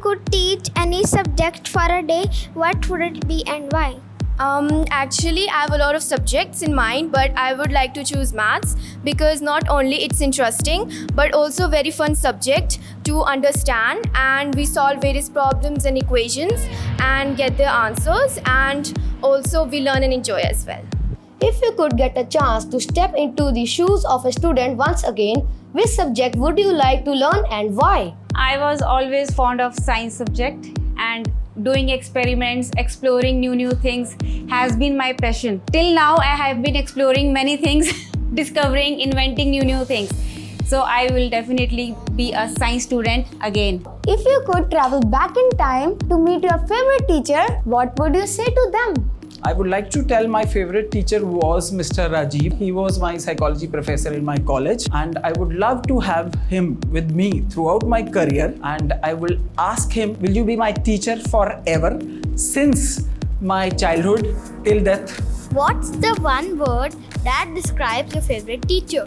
could teach any subject for a day, what would it be and why? Actually, I have a lot of subjects in mind, but I would like to choose maths because not only it's interesting, but also very fun subject to understand, and we solve various problems and equations and get the answers, and also we learn and enjoy as well. If you could get a chance to step into the shoes of a student once again, which subject would you like to learn and why? I was always fond of science subject, and doing experiments, exploring new things has been my passion. Till now I have been exploring many things, discovering, inventing new things. So I will definitely be a science student again. If you could travel back in time to meet your favorite teacher, what would you say to them? I would like to tell my favorite teacher was Mr. Rajiv. He was my psychology professor in my college, and I would love to have him with me throughout my career, and I will ask him, will you be my teacher forever since my childhood till death? What's the one word that describes your favorite teacher?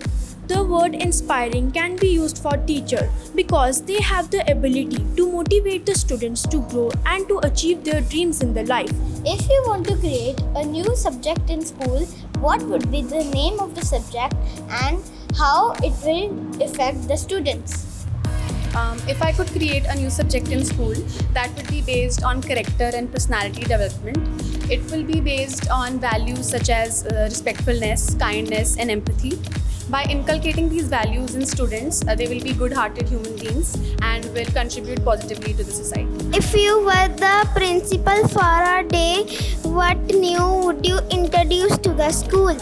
The word inspiring can be used for teacher because they have the ability to motivate the students to grow and to achieve their dreams in their life. If you want to create a new subject in school, what would be the name of the subject and how it will affect the students? If I could create a new subject in school, that would be based on character and personality development. It will be based on values such as respectfulness, kindness, and empathy. By inculcating these values in students, they will be good-hearted human beings and will contribute positively to the society. If you were the principal for a day, what new would you introduce to the school?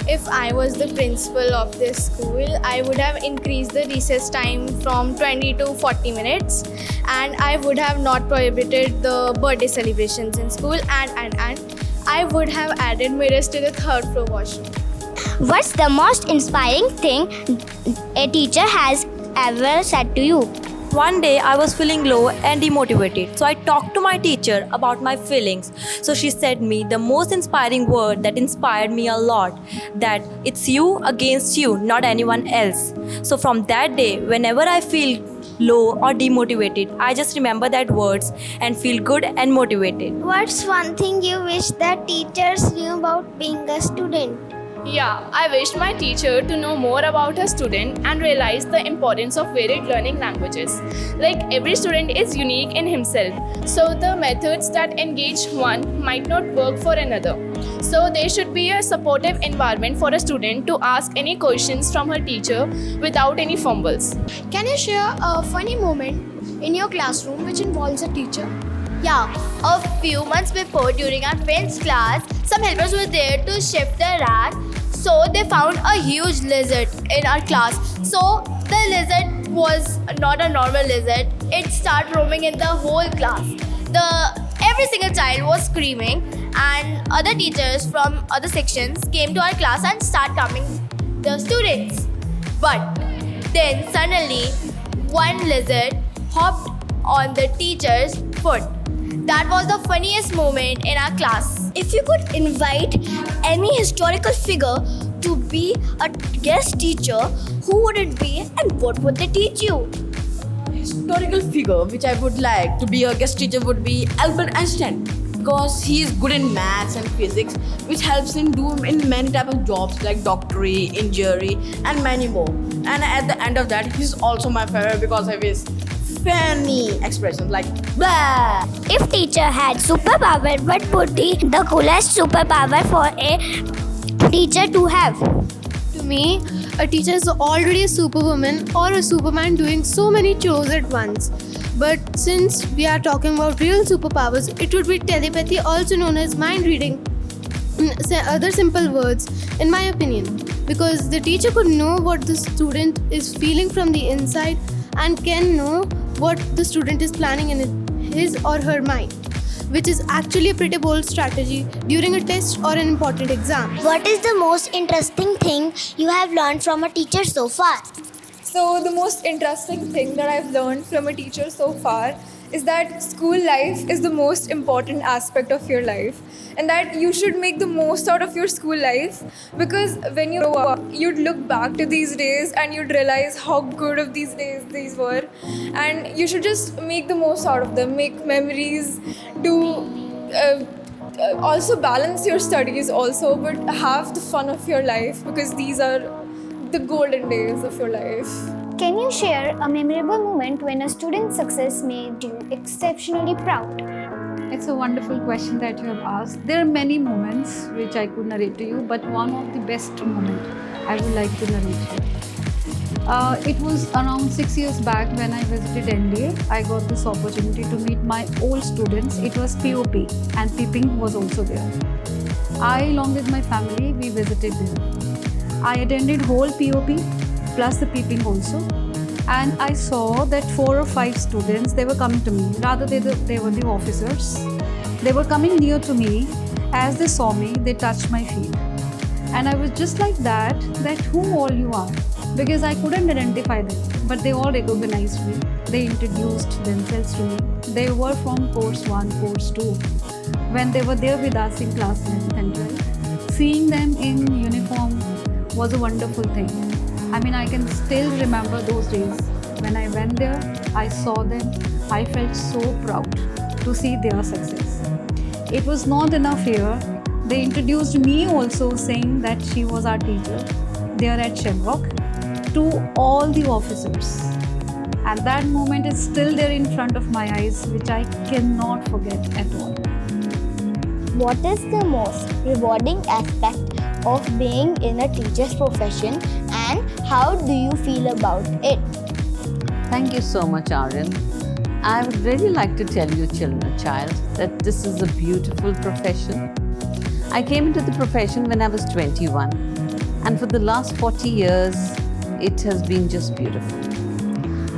If I was the principal of this school, I would have increased the recess time from 20 to 40 minutes, and I would have not prohibited the birthday celebrations in school, and I would have added mirrors to the third floor washroom. What's the most inspiring thing a teacher has ever said to you? One day I was feeling low and demotivated, so I talked to my teacher about my feelings. So she said me the most inspiring word that inspired me a lot, that it's you against you, not anyone else. So from that day, whenever I feel low or demotivated, I just remember that words and feel good and motivated. What's one thing you wish that teachers knew about being a student? Yeah, I wished my teacher to know more about her student and realize the importance of varied learning languages. Like every student is unique in himself, so the methods that engage one might not work for another. So there should be a supportive environment for a student to ask any questions from her teacher without any fumbles. Can you share a funny moment in your classroom which involves a teacher? Yeah, a few months before during our friend's class, some helpers were there to shift the rack. So they found a huge lizard in our class. So the lizard was not a normal lizard. It started roaming in the whole class. Every single child was screaming, and other teachers from other sections came to our class and started calming the students. But then suddenly one lizard hopped on the teacher's foot. That was the funniest moment in our class. If you could invite any historical figure to be a guest teacher, who would it be and what would they teach you? Historical figure which I would like to be a guest teacher would be Albert Einstein, because he is good in maths and physics, which helps him do in many type of jobs like doctorate, engineering, and many more. And at the end of that, he's also my favorite because of his funny expressions like blah. If teacher had superpower, what would be the coolest superpower for a teacher to have? To me, a teacher is already a superwoman or a superman doing so many chores at once. But since we are talking about real superpowers, it would be telepathy, also known as mind reading. Other simple words, in my opinion, because the teacher could know what the student is feeling from the inside and can know what the student is planning in his or her mind, which is actually a pretty bold strategy during a test or an important exam. What is the most interesting thing you have learned from a teacher so far? So the most interesting thing that I've learned from a teacher so far is that school life is the most important aspect of your life, and that you should make the most out of your school life, because when you grow up, you'd look back to these days and you'd realize how good of these days these were, and you should just make the most out of them, make memories, also balance your studies also, but have the fun of your life, because these are the golden days of your life. Can you share a memorable moment when a student's success made you exceptionally proud? It's a wonderful question that you have asked. There are many moments which I could narrate to you, but one of the best moments I would like to narrate here. It was around 6 years back when I visited NDA. I got this opportunity to meet my old students. It was POP and peeping was also there. I, along with my family, we visited there. I attended whole POP plus the peeping also, and I saw that 4 or 5 students, they were coming to me. Rather, they were the officers. They were coming near to me. As they saw me, they touched my feet. And I was just like that who all you are? Because I couldn't identify them, but they all recognized me. They introduced themselves to me. They were from course 1, course 2. When they were there with us in class 11th and 12th, seeing them in uniform was a wonderful thing. I mean, I can still remember those days. When I went there, I saw them. I felt so proud to see their success. It was not enough here. They introduced me also, saying that she was our teacher there at Shemrock, to all the officers. And that moment is still there in front of my eyes, which I cannot forget at all. What is the most rewarding aspect of being in a teacher's profession, and how do you feel about it? Thank you so much, Aryan. I would really like to tell you, child, that this is a beautiful profession. I came into the profession when I was 21, and for the last 40 years, it has been just beautiful.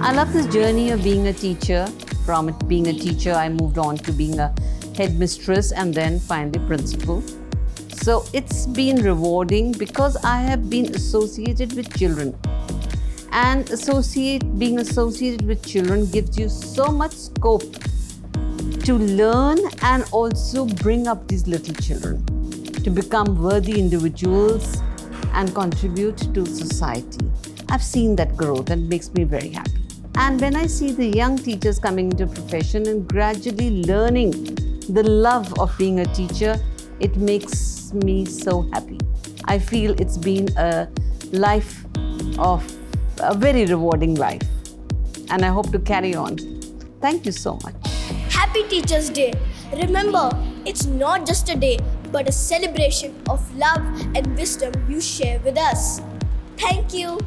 I love this journey of being a teacher. From it being a teacher, I moved on to being a headmistress and then finally principal. So it's been rewarding because I have been associated with children. And being associated with children gives you so much scope to learn and also bring up these little children to become worthy individuals and contribute to society. I've seen that growth and it makes me very happy. And when I see the young teachers coming into profession and gradually learning the love of being a teacher, it makes me so happy. I feel it's been a life of a very rewarding life, and I hope to carry on. Thank you so much. Happy Teachers' Day. Remember, it's not just a day, but a celebration of love and wisdom you share with us. Thank you.